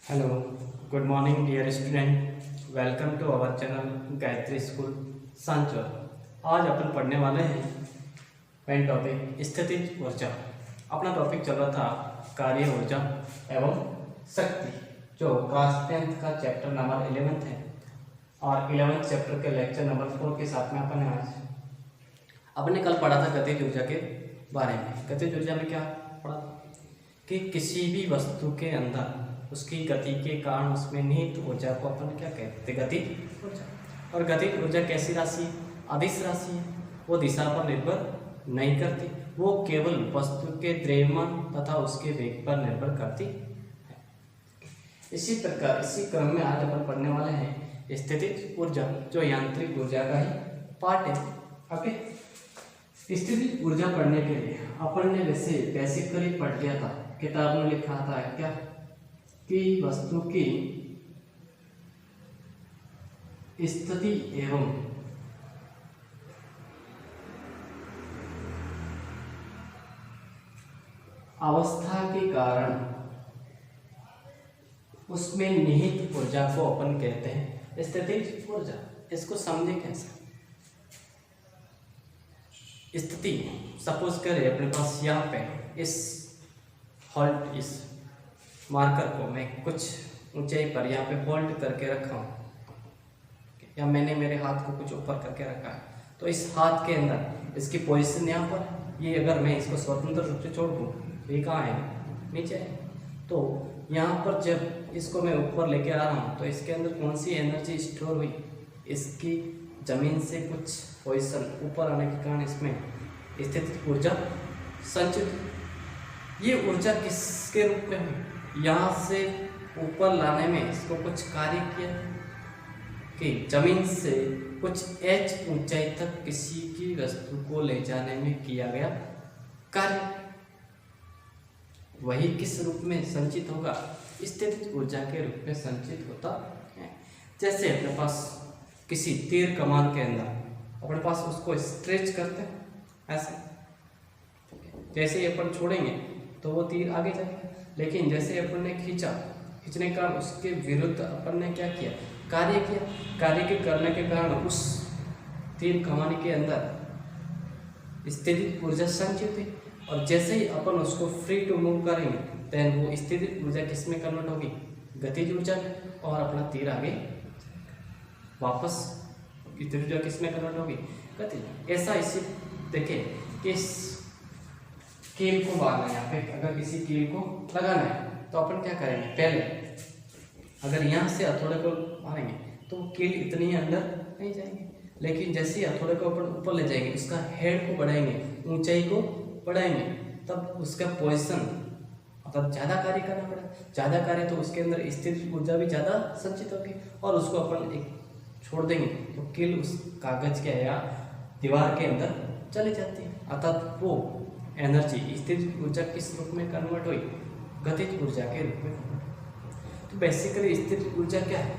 Hello, good morning dear student. Welcome to our channel Gayatri school Sanchore. आज अपन पढ़ने वाले हैं मेन टॉपिक स्थितिज ऊर्जा। अपना टॉपिक चल रहा था कार्य ऊर्जा एवं शक्ति, जो क्लास 10th का चैप्टर नंबर 11 है और 11th चैप्टर के लेक्चर नंबर 4 के साथ में अपने कल पढ़ा था गतिज ऊर्जा के बारे में। गतिज ऊर्जा में क्या पढ़ा कि किसी भी वस्तु के अंदर उसकी गति के कारण उसमें निहित ऊर्जा को अपन क्या कहते हैं, गतिज ऊर्जा। और गतिज ऊर्जा कैसी राशि, अदिश राशि है। वो दिशा पर निर्भर नहीं करती, वो केवल वस्तु के द्रव्यमान तथा उसके वेग पर निर्भर करती है। इसी प्रकार इसी क्रम में आज अपन पढ़ने वाले हैं स्थितिज ऊर्जा, जो यांत्रिक ऊर्जा का ही पार्ट है। ओके, स्थितिज ऊर्जा पढ़ने के लिए अपन ने वैसे बेसिकली पढ़ लिया था, किताब में लिखा था क्या कि वस्तु की स्थिति एवं अवस्था के कारण उसमें निहित ऊर्जा को अपन कहते हैं स्थितिज ऊर्जा। इसको समझे कैसे? स्थिति सपोज करें अपने पास यहाँ पे इस होल्ड इस मार्कर को मैं कुछ ऊंचाई पर यहाँ पे होल्ड करके रखा हूँ, या मैंने मेरे हाथ को कुछ ऊपर करके रखा है, तो इस हाथ के अंदर इसकी पोजीशन यहाँ पर, ये अगर मैं इसको स्वतंत्र रूप से छोड़ दूँ तो ये कहाँ है, नीचे है। तो यहाँ पर जब इसको मैं ऊपर लेके आ रहा हूँ तो इसके अंदर कौन सी एनर्जी स्टोर हुई, इसकी जमीन से कुछ पोजीशन ऊपर आने के कारण इसमें स्थितिज ऊर्जा संचित। ये ऊर्जा किसके रूप में हुई, यहाँ से ऊपर लाने में इसको कुछ कार्य किया कि जमीन से कुछ h ऊंचाई तक किसी की वस्तु को ले जाने में किया गया कार्य, वही किस रूप में संचित होगा, स्थितिज ऊर्जा के रूप में संचित होता है। जैसे अपने पास किसी तीर कमान के अंदर अपने पास उसको स्ट्रेच करते हैं ऐसे, जैसे ही अपन छोड़ेंगे तो वो तीर आगे जाएगा, लेकिन जैसे अपन ने खींचने का उसके विरुद्ध अपन ने क्या किया, कार्य किया। कार्य के करने के कारण उस तीर कमाने के अंदर स्थितिज ऊर्जा संचित हुई, और जैसे ही अपन उसको फ्री टू मूव करेंगे देन वो स्थितिज ऊर्जा किस में कन्वर्ट होगी, गतिज ऊर्जा में, और अपना तीर आगे वापस स्थितिज ऊर्जा किस में कन्वर्ट होगी, गतिज। ऐसा इसी देखें कि कील को बांधना है, यहाँ पे अगर किसी कील को लगाना है तो अपन क्या करेंगे, पहले अगर यहाँ से हथौड़े को मारेंगे तो कील इतनी अंदर नहीं जाएंगे, लेकिन जैसे ही हथौड़े को अपन ऊपर ले जाएंगे, उसका हेड को बढ़ाएंगे, ऊंचाई को बढ़ाएंगे, तब उसका पोजीशन मतलब ज़्यादा कार्य करना पड़ेगा। ज़्यादा कार्य तो उसके अंदर स्थितिज ऊर्जा भी ज़्यादा संचित होगी, और उसको अपन एक छोड़ देंगे तो कील उस कागज के या दीवार के अंदर चली जाती है। अर्थात वो एनर्जी स्थितिज ऊर्जा किस रूप में कन्वर्ट हुई, गतिज ऊर्जा के रूप में। तो बेसिकली स्थितिज ऊर्जा क्या है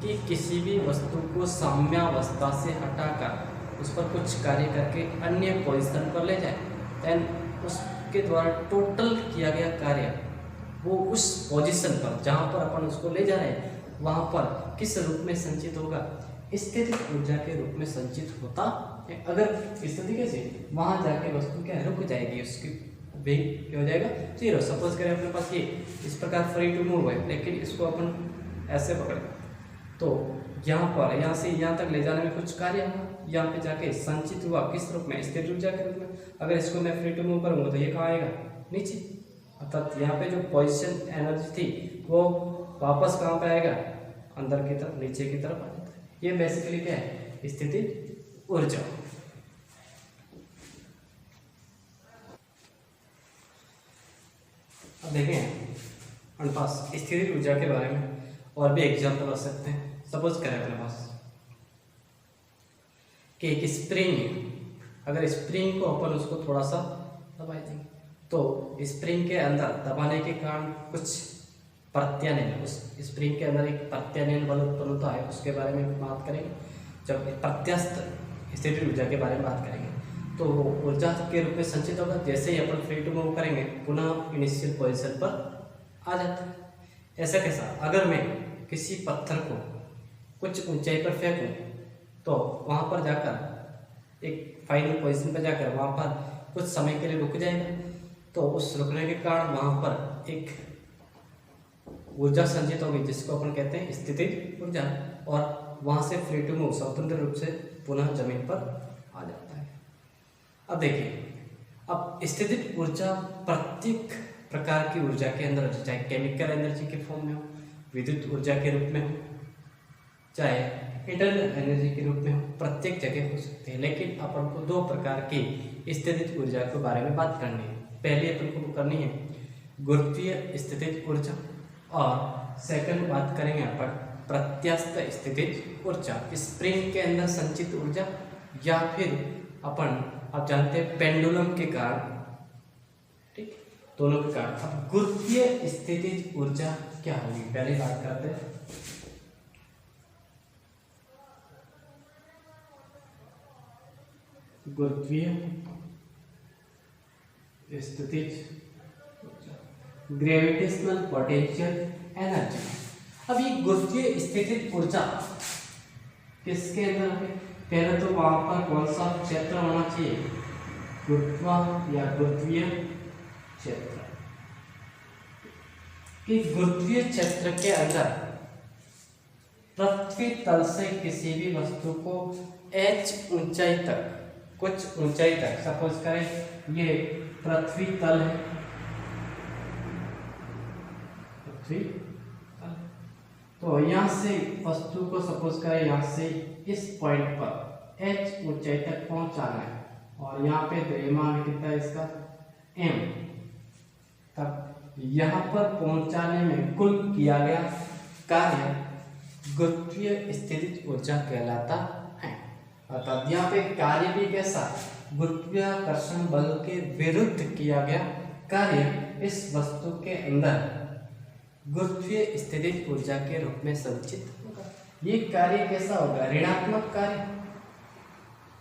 कि किसी भी वस्तु को साम्यावस्था से हटाकर उस पर कुछ कार्य करके अन्य पोजीशन पर ले जाए, देन उसके द्वारा टोटल किया गया कार्य वो उस पोजीशन पर जहाँ पर अपन उसको ले जा रहे हैं वहाँ पर किस रूप में संचित होगा, स्थितिज ऊर्जा के रूप में संचित होता है। अगर स्थिति कैसे, वहाँ जाके वस्तु क्या रुक जाएगी, उसकी वेग क्या हो जाएगा, जीरो। सपोज करें अपने पास ये इस प्रकार फ्री टू मूव है, लेकिन इसको अपन ऐसे पकड़े तो यहाँ पर यहाँ से यहाँ तक ले जाने में कुछ कार्य हुआ, यहाँ पे जाके संचित हुआ किस रूप में, स्थितिज ऊर्जा के रूप में। अगर इसको मैं फ्री टू मूव करूँगा तो ये कहाँ आएगा, नीचे। अर्थात यहाँ पे जो पोजिशन एनर्जी थी वो वापस कहाँ पे आएगा, अंदर की तरफ, नीचे की तरफ आ जाता है। ये बेसिकली क्या है, स्थितिज ऊर्जा। अब देखें अपने पास स्थितिज ऊर्जा के बारे में और भी एग्जाम्पल हो सकते हैं। सपोज करें अपने पास कि एक स्प्रिंग है, अगर स्प्रिंग को अपन उसको थोड़ा सा दबा देंगे तो स्प्रिंग के अंदर दबाने के कारण कुछ प्रत्यानयन, उस स्प्रिंग के अंदर एक प्रत्यानयन बल उत्पन्न होता है, उसके बारे में बात करेंगे। जब प्रत्यस्थ स्थितिज ऊर्जा के बारे में बात करेंगे तो ऊर्जा के रूप में संचित होगा। जैसे ही अपन फ्री टू मूव करेंगे पुनः इनिशियल पोजीशन पर आ जाता है। ऐसा कैसा? अगर मैं किसी पत्थर को कुछ ऊंचाई पर फेंकूं तो वहां पर जाकर एक फाइनल पोजीशन पर जाकर वहां पर कुछ समय के लिए रुक जाएगा, तो उस रुकने के कारण वहां पर एक ऊर्जा संचित होगी जिसको अपन कहते हैं स्थितिज ऊर्जा, और वहां से फ्री टू मूव स्वतंत्र रूप से पुनः जमीन पर आ जाता है। अब देखिए, अब स्थितिज ऊर्जा प्रत्येक प्रकार की ऊर्जा के अंदर, चाहे केमिकल एनर्जी के फॉर्म में हो, विद्युत ऊर्जा के रूप में हो, चाहे इंटरनल एनर्जी के रूप में हो, प्रत्येक जगह हो सकते हैं। लेकिन अपन को दो प्रकार की स्थितिज ऊर्जा के बारे में बात करनी है। पहली अपन को करनी है गुरुत्वीय स्थितिज ऊर्जा, और सेकंड बात करेंगे अपन प्रत्यास्थ स्थितिज ऊर्जा, स्प्रिंग के अंदर संचित ऊर्जा, या फिर अपन आप जानते हैं पेंडुलम के कारण, ठीक, दोनों के कारण। अब गुरुत्वीय स्थितिज ऊर्जा क्या होगी, पहले बात करते हैं। गुरुत्वीय स्थितिज ऊर्जा, ग्रेविटेशनल पोटेंशियल एनर्जी। अब ये गुरुत्वीय स्थितिज ऊर्जा किसके अंदर है? पहले तो वहां पर कौन सा क्षेत्र होना चाहिए? गुरुत्व या गुरुत्वीय क्षेत्र। कि गुरुत्वीय क्षेत्र के अंदर पृथ्वी तल से किसी भी वस्तु को h ऊंचाई तक, कुछ ऊंचाई तक, सपोज करें ये पृथ्वी तल है, पृथ्वी तल, तो यहाँ से वस्तु को सपोज करें यहाँ से इस पॉइंट पर h ऊंचाई तक पहुंचाना है, और यहाँ पे द्रव्यमान कितना है इसका m। तब यहाँ पर पहुंचाने में कुल किया गया कार्य गुरुत्वीय स्थितिज ऊर्जा कहलाता है। अर्थात यहाँ पे कार्य भी कैसा? गुरुत्वाकर्षण बल के विरुद्ध किया गया कार्य इस वस्तु के अंदर गुरुत्वीय स्थितिज ऊर्जा के रूप में संचित होगा। ये कार्य कैसा होगा? ऋणात्मक कार्य,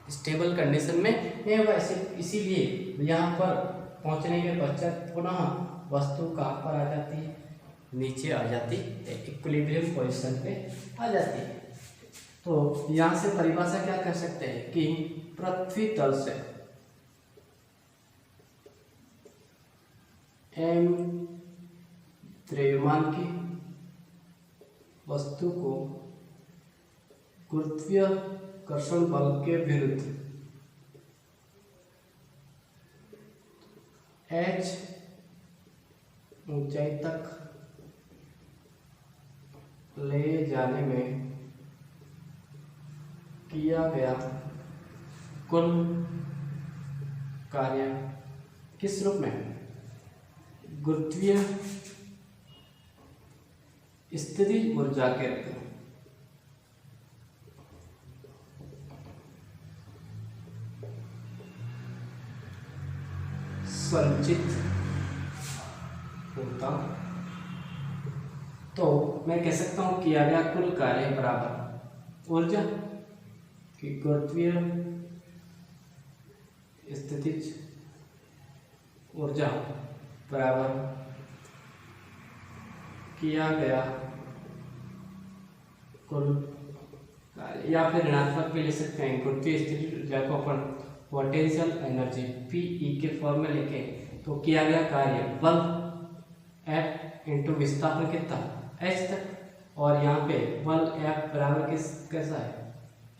स्टेबल कंडीशन में नहीं होगा। इसीलिए यहाँ पर पहुंचने के पश्चात पुनः वस्तु कहाँ पर आ जाती है? नीचे आ जाती है, इक्विलिब्रियम पोजीशन पे आ जाती है। तो यहाँ से परिभाषा क्या कर सकते हैं कि पृथ्वी तल से m द्रव्यमान की वस्तु को गुरुत्वाकर्षण बल के विरुद्ध h ऊंचाई तक ले जाने में किया गया कुल कार्य किस रूप में? गुरुत्वीय स्थितिज ऊर्जा के रूप में। संचित होता, तो मैं कह सकता हूं किया गया कुल कार्य बराबर ऊर्जा की गुरुत्वीय स्थितिज ऊर्जा बराबर किया गया कुल कार्य, या फिर ऋणात्मक भी ले सकते हैं। गुरुत्वीय स्थितिज ऊर्जा को अपन पोटेंशियल एनर्जी Pe के फॉर्म में लिखे तो किया गया कार्य बल F इंटू विस्थापन कितना h तक, और यहाँ पे बल F बराबर किस कैसा है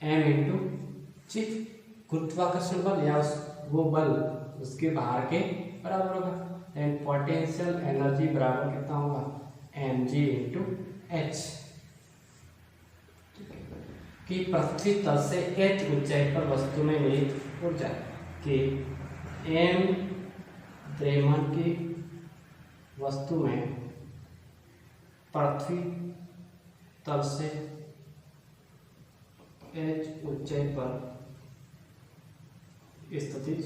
m इंटू जी गुरुत्वाकर्षण बल, या वो बल उसके बाहर के बराबर होगा। एंड पोटेंशियल एनर्जी बराबर कितना होगा mg इंटू h, कि पृथ्वी तल से h ऊंचाई पर वस्तु में मिली ऊर्जा कि m द्रव्यमान की वस्तु में पृथ्वी तल से h ऊंचाई पर स्थितिज,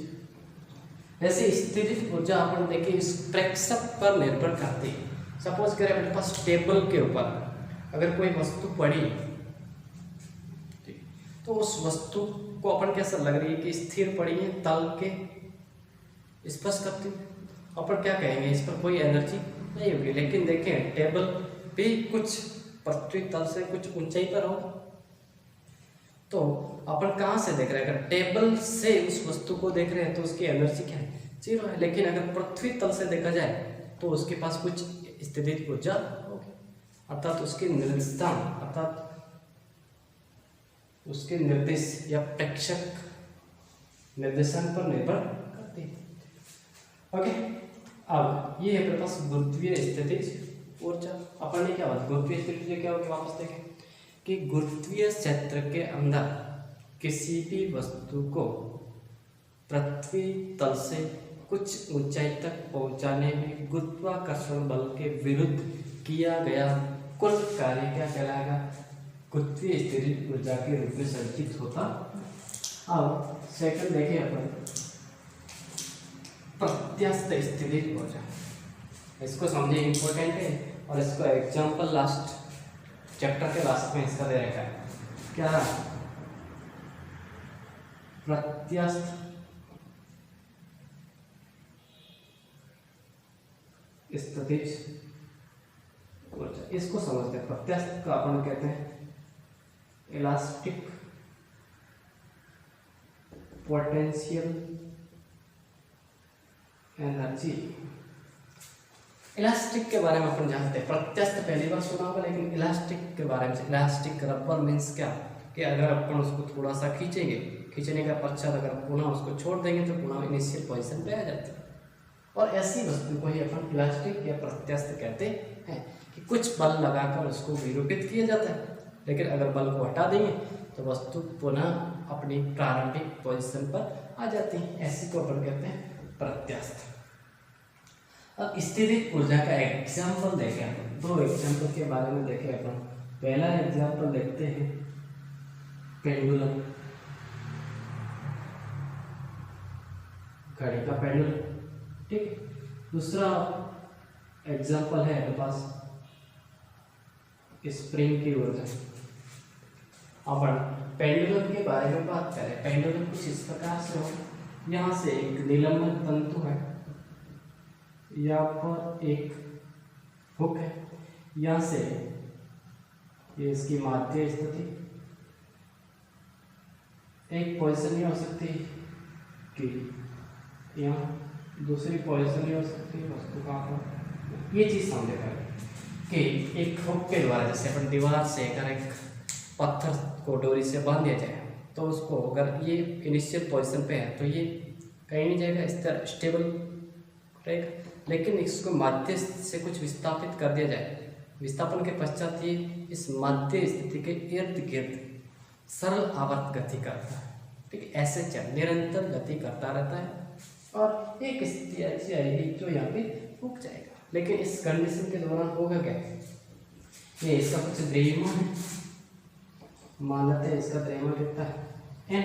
वैसे स्थितिज ऊर्जा अपन देखिए इस प्रेक्षक पर निर्भर करती है। सपोज करें अपने पास टेबल के ऊपर अगर कोई वस्तु पड़ी तो उस वस्तु को अपन कैसा लग रही है कि स्थिर पड़ी है, तल के स्पर्श करती, अपन क्या कहेंगे? इस पर कोई एनर्जी नहीं होगी। लेकिन देखें टेबल भी कुछ पृथ्वी तल से कुछ ऊंचाई पर हो, तो अपन कहाँ से देख रहे हैं? अगर टेबल से उस वस्तु को देख रहे हैं तो उसकी एनर्जी क्या है? 0 है। लेकिन अगर पृथ्वी तल से देखा जाए तो उसके पास कुछ स्थितिज ऊर्जा होगी, अर्थात उसके निर्देशांक, अर्थात उसके निर्देश या प्रेक्षक निर्देशांक पर निर्भर करती है। ओके, अब ये है मेरे पास गुरुत्वीय स्थितिज ऊर्जा। अपन ने क्या बात गुरुत्वीय स्थितिज क्या होगी, वापस देखें कि गुरुत्वीय क्षेत्र के अंदर किसी भी वस्तु को पृथ्वी तल से कुछ ऊंचाई तक पहुंचाने में गुरुत्वाकर्षण बल के विरुद्ध किया गया कुल कार्य क्या कहलाएगा? गुरुत्वीय स्थितिज ऊर्जा के रूप में संचित होता। अब सेकंड देखिए अपन प्रत्यास्थ स्थितिज ऊर्जा, इसको समझे, इंपॉर्टेंट है और इसको एग्जाम्पल लास्ट चैप्टर के लास्ट में इसका दे रखा है। क्या? प्रत्यास्थ स्थितिज ऊर्जा, इसको समझते हैं। प्रत्यास्थ का अपन कहते हैं इलास्टिक पोटेंशियल एनर्जी। इलास्टिक के बारे में अपन जानते हैं, प्रत्यास्थ पहली बार सुना होगा, लेकिन इलास्टिक के बारे में, इलास्टिक रबर मीन्स क्या कि अगर अपन उसको थोड़ा सा खींचेंगे, खींचने का पश्चात अगर पुनः उसको छोड़ देंगे तो पुनः इनिशियल पोजीशन पे आ जाती है। और ऐसी वस्तु को ही अपन इलास्टिक या प्रत्यास्थ कहते हैं कि कुछ बल लगाकर उसको विरूपित किया जाता है, लेकिन अगर बल को हटा देंगे तो वस्तु पुनः अपनी प्रारंभिक पोजीशन पर आ जाती है। ऐसी को अपन कहते हैं प्रत्यास्थ। अब स्थितिज ऊर्जा का एग्जाम्पल देखें अपन, 2 एग्जाम्पल के बारे में देखें अपन। पहला एग्जाम्पल देखते हैं पेंडुलम, घड़ी का पेंडुलम, ठीक। दूसरा एग्जाम्पल है अपने पास स्प्रिंग की ऊर्जा। अपन पेंडुलम के बारे में बात करें, पेंडुलम कुछ इस प्रकार से हो, यहाँ से एक निलंबन तंतु है, यहाँ पर एक हुक है, यहाँ से ये इसकी माध्य स्थिति, एक पोजीशन ये हो सकती है कि यहाँ, दूसरी पोजीशन ये हो सकती है वस्तु का आकार। ये चीज़ समझेगा कि एक हुक के द्वारा, जैसे अपन दीवार से अगर एक पत्थर को डोरी से बांध दिया जाए तो उसको अगर ये इनिशियल पोजीशन पे है तो ये कहीं नहीं जाएगा, इस तरह स्टेबल रहेगा। लेकिन इसको माध्य से कुछ विस्थापित कर दिया जाए, विस्थापन के पश्चात ये इस माध्य स्थिति के इर्द गिर्द सरल आवर्त गति करता है, ठीक। ऐसे चल निरंतर गति करता रहता है और एक स्थिति ऐसी आएगी जो यहाँ पे रुक जाएगा। लेकिन इस कंडीशन के दौरान होगा क्या, ये इसका कुछ द्रव्यमान है, मान लेते हैं इसका द्रव्यमान कितना है m,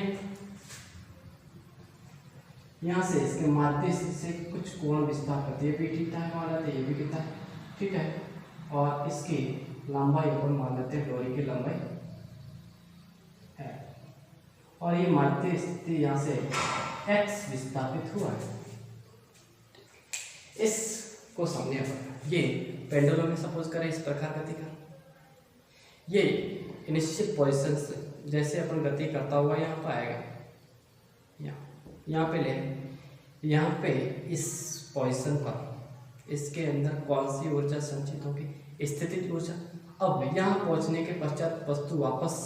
यहाँ से इसके माध्य से कुछ कोण विस्थापित, ये भी थीटा है, मान लेते हैं ये भी कितना है, ठीक है। और इसकी लंबाई अपन मान लेते हैं, डोरी की लंबाई है, और ये माध्य स्थिति यहाँ से x विस्थापित हुआ है। इसको समझिए अपन, ये पेंडुलम में सपोज करें इस प्रकार गति कर, ये इनिशियल पोजीशन से जैसे अपन गति करता हुआ यहाँ पर आएगा, यहाँ पे ले, यहाँ पे इस पोजीशन पर इसके अंदर कौन सी ऊर्जा संचित होगी, स्थितिज ऊर्जा। अब यहाँ पहुँचने के पश्चात वस्तु वापस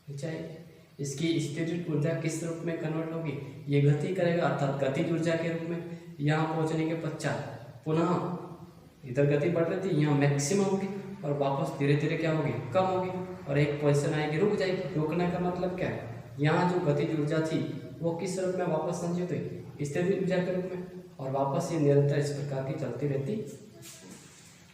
जाएगी, इसकी स्थितिज ऊर्जा किस रूप में कन्वर्ट होगी, ये गति करेगा अर्थात गतिज ऊर्जा के रूप में। यहाँ पहुँचने के पश्चात पुनः इधर गति बढ़ रही थी, यहाँ मैक्सिमम होगी और वापस धीरे धीरे क्या होगी, कम होगी, और एक पोजीशन आएगी, रुक जाएगी। रुकने का मतलब क्या है, यहाँ जो गतिज ऊर्जा थी वो किस रूप में वापस संचित हुई, स्थितिज ऊर्जा के रूप में, और वापस ये निरंतर इस प्रकार की चलती रहती।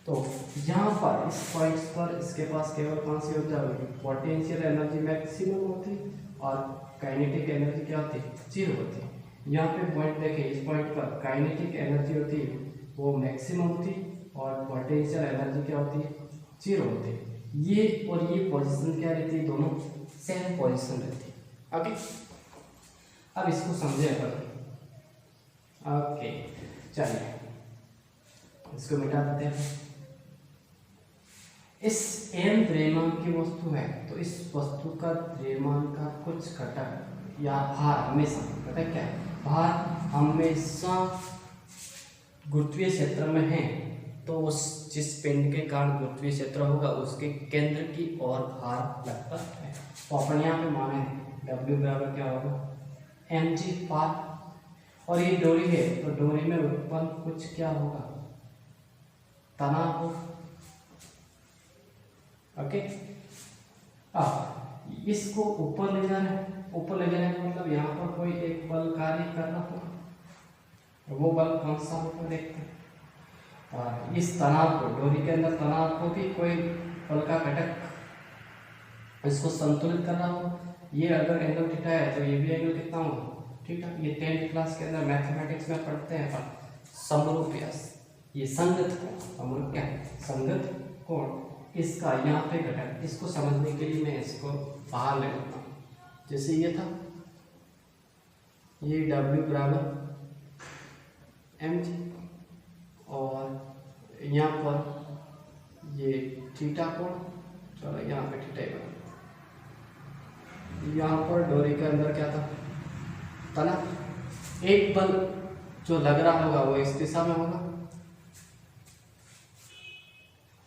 तो यहाँ पर इस पॉइंट्स पर इसके पास केवल कौन सी ऊर्जा होगी, पोटेंशियल एनर्जी मैक्सिमम होती और काइनेटिक एनर्जी क्या होती, 0 होती। यहाँ पे पॉइंट देखिए, इस पॉइंट पर काइनेटिक एनर्जी होती है वो मैक्सिमम होती और पोटेंशियल एनर्जी क्या होती है, 0 होती है। ये और ये पोजीशन क्या रहती है, दोनों सेम पोजीशन रहती है। ओके, अब इसको समझे अपन। ओके चलिए इसको मिटा देते हैं। इस एम द्रव्यमान की वस्तु है तो इस वस्तु का द्रव्यमान का कुछ घटक या भार हमेशा, पता है क्या है, भार हमेशा गुरुत्वीय क्षेत्र में है, तो उस जिस पिंड के कारण गुरुत्वीय क्षेत्र होगा उसके केंद्र की ओर भार लगता है। तो अपन यहाँ पे माने W बराबर क्या होगा mg भार, और ये डोरी है तो डोरी में उत्पन्न कुछ क्या होगा, तनाव। ओके, अब इसको ऊपर ले जाना है, ऊपर ले जाने का मतलब यहाँ पर कोई एक बल कार्य करना होगा, वो बल कौन सा होगा देखते हैं। और इस तनाव को, डोरी के अंदर तनाव को भी कोई बल का घटक इसको संतुलित करना होगा। ये अगर एंगल थीटा है तो ये भी एंगल कितना होगा, थीटा। ये 10th क्लास के अंदर मैथमेटिक्स में पढ़ते हैं अपन, समरूप या ये संगत कोण, समरूप क्या है, संगत कोण, इसका यहाँ पे घटक, इसको समझने के लिए मैं इसको बाहर ले लेता हूँ। जैसे ये था, ये W बराबर mg, और यहाँ पर ये थीटा कोण, चलो यहाँ पे थीटा ही बना, यहाँ पर डोरी के अंदर क्या था, तनाव। एक बल जो लग रहा होगा वो इस दिशा में होगा,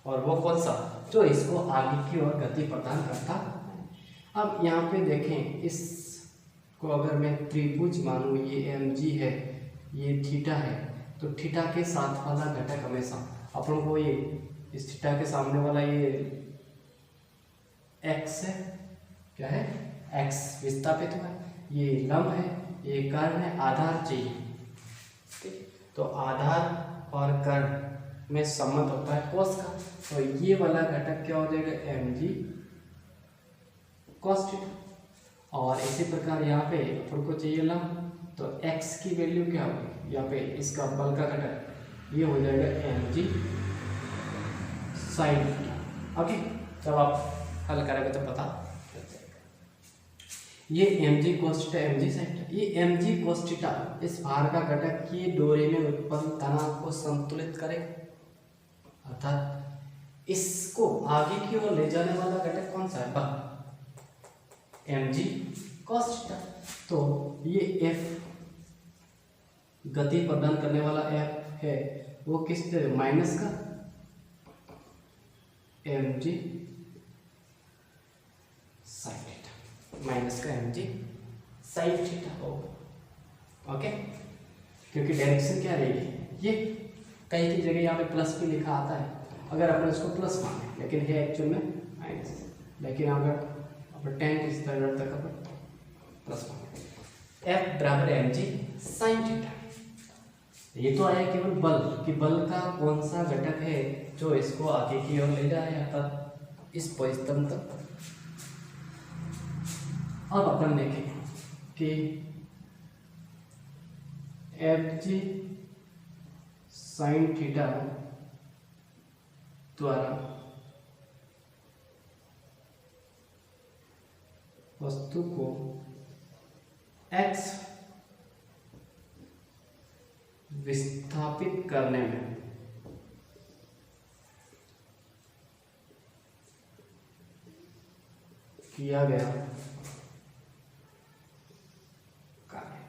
और वो कौन सा, जो इसको आगे की ओर गति प्रदान करता है। अब यहाँ पे देखें, इसको अगर मैं त्रिभुज मानूं, ये mg है, ये थीटा है, तो थीटा के साथ वाला घटक हमेशा अपन को ये इस थीटा के सामने वाला ये x है, क्या है, x विस्थापित हुआ है, ये लंब है, ये कर्ण है, आधार चाहिए। तो आधार और कर्ण में संबंध होता है कोस का, तो ये वाला घटक क्या हो जाएगा, mg cos थीटा। और इसी प्रकार यहाँ पे अपन को चाहिए लंब, तो x की वैल्यू क्या होगी, यहाँ पे इसका बल का घटक ये हो जाएगा mg sin थीटा। ओके, जब आप हल करेंगे तो पता चल जाएगा। ये mg cos theta, mg sin theta, ये mg cos थीटा इस भार का घटक ये डोरी में उत्पन्न तनाव को संतुलित करेगा, अर्थात इसको आगे की ओर ले जाने वाला घटक कौन सा है, बल mg cos थीटा। तो ये f गति प्रदान करने वाला f है, वो किस तरह, माइनस का mg sin थीटा, माइनस का mg sin थीटा होगा। ओके, क्योंकि डायरेक्शन क्या रहेगी, ये कई की जगह यहाँ पे प्लस भी लिखा आता है, अगर अपन इसको प्लस माने, लेकिन है एक्चुअल में माइनस, लेकिन अगर अपन 10 स्टैंडर्ड तक अपन प्लस माने। f बराबर mg sin थीटा। ये तो आया केवल बल, कि बल का कौन सा घटक है जो इसको आगे की ओर ले जाए अर्थात इस पोजीशन तक। अब अपन देखें कि mg sin थीटा द्वारा वस्तु को x विस्थापित करने में किया गया कार्य।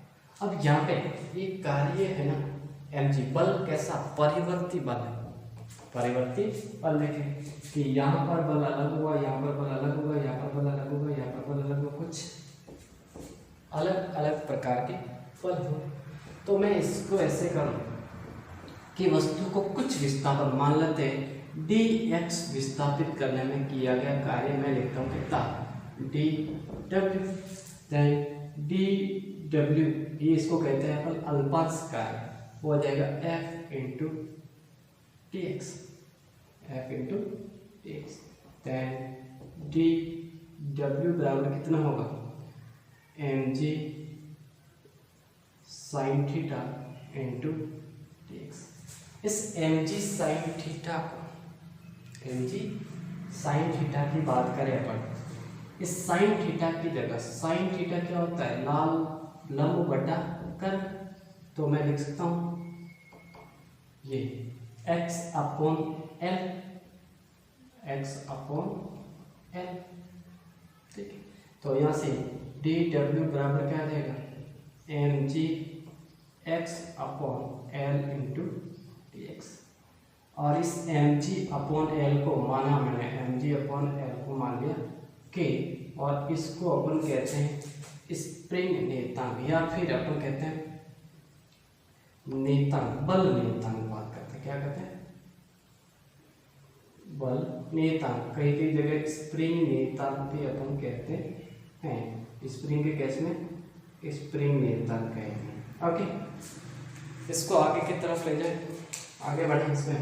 अब यहाँ पे ये कार्य है ना mg, बल कैसा, परिवर्ती बल है, परिवर्ती बल। देखें कि यहाँ पर बल अलग हुआ, यहाँ पर बल अलग हुआ, यहाँ पर बल अलग हुआ, यहाँ पर बल अलग हुआ, कुछ अलग अलग प्रकार के बल हो। तो मैं इसको ऐसे करूँ कि वस्तु को कुछ विस्थापन, मान लेते हैं dx विस्थापित करने में किया गया कार्य, मैं लिखता हूँ कितना, dw, dw ये इसको कहते हैं अपन अल्पांश कार्य, वो हो जाएगा f into dx, f into dx, dw बराबर कितना होगा, mg sin theta into dx। इस mg sin थीटा को, mg sin थीटा की बात करें अपन, इस sin थीटा की जगह, sin थीटा क्या होता है, लाल लंब बटा कर्ण, तो मैं लिख सकता हूँ ये x upon l, x upon L. ठीक है, तो यहाँ से डी डब्ल्यू बराबर क्या आ जाएगा, M G X upon L into D X. और इस एम जी अपॉन एल को माना मैंने, एम जी अपॉन एल को मान लिया के, और इसको अपन कहते हैं स्प्रिंग नियतांक, या फिर अपन कहते हैं नियतांक, बल नियतांक बात करते हैं। क्या कहते हैं, बल नियतांक। कई कई जगह स्प्रिंग नियतांक भी अपन कहते हैं। स्प्रिंग के केस में स्प्रिंग नियतांक कहेंगे। ओके, इसको आगे की तरफ ले जाए, आगे बढ़े, इसमें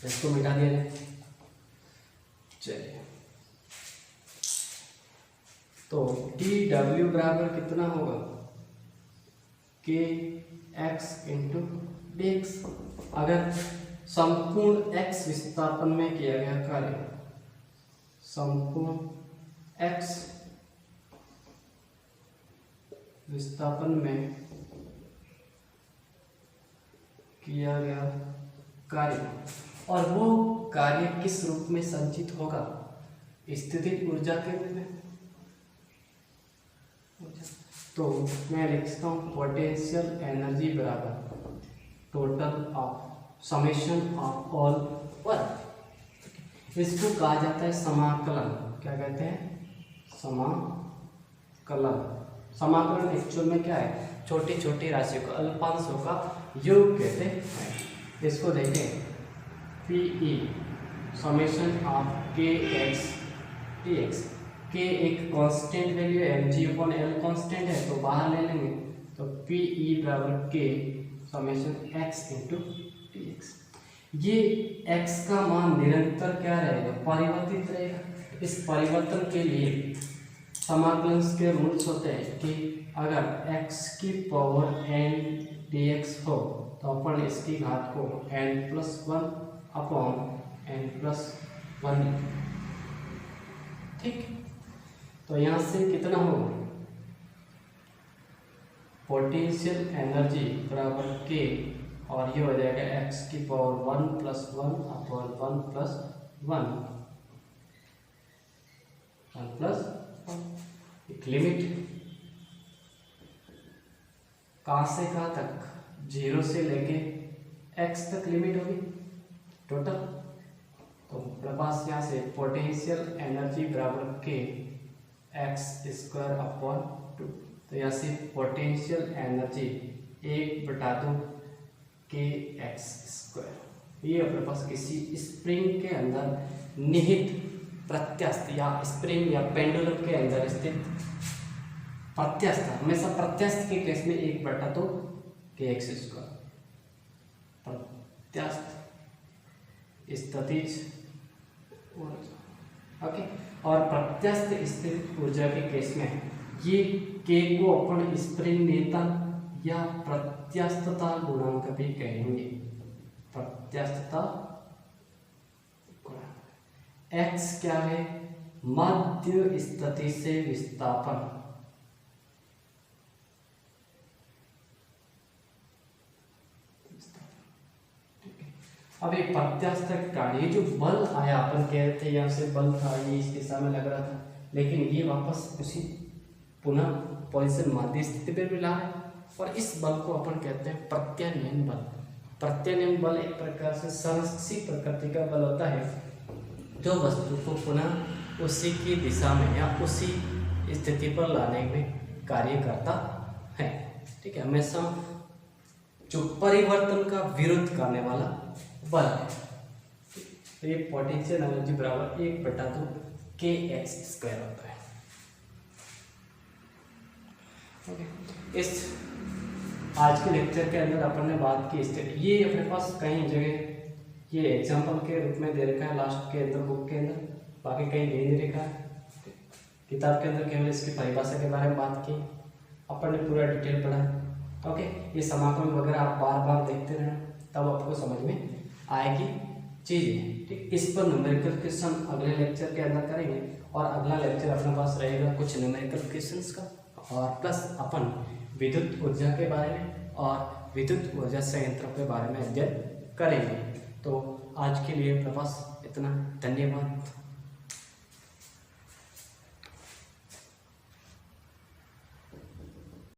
इसको मिटा दिया जाए। चलिए, तो डी डब्ल्यू बराबर कितना होगा, के एक्स इंटू डी एक्स। अगर संपूर्ण एक्स विस्थापन में किया गया कार्य, संपूर्ण एक्स विस्थापन में किया गया कार्य, और वो कार्य किस रूप में संचित होगा, स्थितिज ऊर्जा के रूप में। तो मैं लिखता हूँ पोटेंशियल एनर्जी बराबर total of summation of all work. इसको कहा जाता है समाकलन। क्या कहते हैं, समाकलन। समाकलन एक्चुअल में क्या है, छोटी छोटी राशियों का, अल्पांशों का योग कहते हैं। इसको देखें, P E summation of K X D X. K एक कांस्टेंट वैल्यू है, M G upon L constant है, तो बाहर ले लेंगे, तो पी ई बराबर के summation x into D x. ये एक्स का मान निरंतर क्या रहेगा, परिवर्तित रहेगा। इस परिवर्तन के लिए समाकलन के रूल्स होते हैं कि अगर x की पावर n dx हो तो अपन इसकी घात को n+1 अपॉन n+1। ठीक, तो यहाँ से कितना होगा, पोटेंशियल एनर्जी बराबर के, और ये हो जाएगा x की पावर 1+1 अपॉन 1+1 एक लिमिट कहाँ से कहाँ तक, 0 से लेके x तक लिमिट होगी टोटल। तो मेरे पास यहाँ से पोटेंशियल एनर्जी बराबर के एक्स स्क्वायर अपॉन 2। तो यहाँ से पोटेंशियल एनर्जी 1/2 के एक्स स्क्वायर। ये अपने पास किसी स्प्रिंग के अंदर निहित प्रत्यास्थ, या स्प्रिंग या पेंडुलम के अंदर स्थित प्रत्यास्थ, हमेशा प्रत्यास्थ के केस में 1/2 के एक्स स्क्वायर प्रत्यास्थ स्थितिज ऊर्जा। ओके, और प्रत्यास्थ स्थितिज ऊर्जा के केस में ये के को अपन स्प्रिंग नियतांक या प्रत्यास्थता गुणांक भी कहेंगे। प्रत्यास्थता गुणांक एक्स क्या है, मध्य स्थिति से विस्थापन। अब एक प्रत्यास्थ कार्य, जो बल आया, अपन कह रहे थे यहाँ से बल था, ये इस दिशा में लग रहा था, लेकिन ये वापस उसी पुनः पोजीशन माध्य स्थिति पर मिला है, और इस बल को अपन कहते हैं प्रत्यानयन बल। प्रत्यानयन बल एक प्रकार से संरक्षित प्रकृति का बल होता है, जो वस्तु को पुनः उसी की दिशा में या उसी स्थिति पर लाने में कार्य करता है। ठीक है, हमेशा जो परिवर्तन का विरोध करने वाला बल है। तो ये पोटेंशियल एनर्जी बराबर 1/2 के एक्स स्क्वायर होता है। ओके, इस आज के लेक्चर के अंदर अपन ने बात की स्थिति, ये अपने पास कई जगह ये एग्जांपल के रूप में दे रखा है लास्ट के अंदर, बुक के अंदर, बाकी कहीं नहीं रखा है। किताब के अंदर केवल इसकी परिभाषा के बारे में बात की, अपन ने पूरा डिटेल पढ़ा। ओके, ये समाकलन वगैरह आप बार बार देखते रहना, तब आपको समझ में आएगी चीज़ें। ठीक, इस पर न्यूमेरिकल क्वेश्चन अगले लेक्चर के अंदर करेंगे, और अगला लेक्चर अपने पास रहेगा कुछ न्यूमेरिकल क्वेश्चंस का, और प्लस अपन विद्युत ऊर्जा के बारे में और विद्युत ऊर्जा संयंत्रों के बारे में अध्ययन करेंगे। तो आज के लिए अपने पास इतना, धन्यवाद।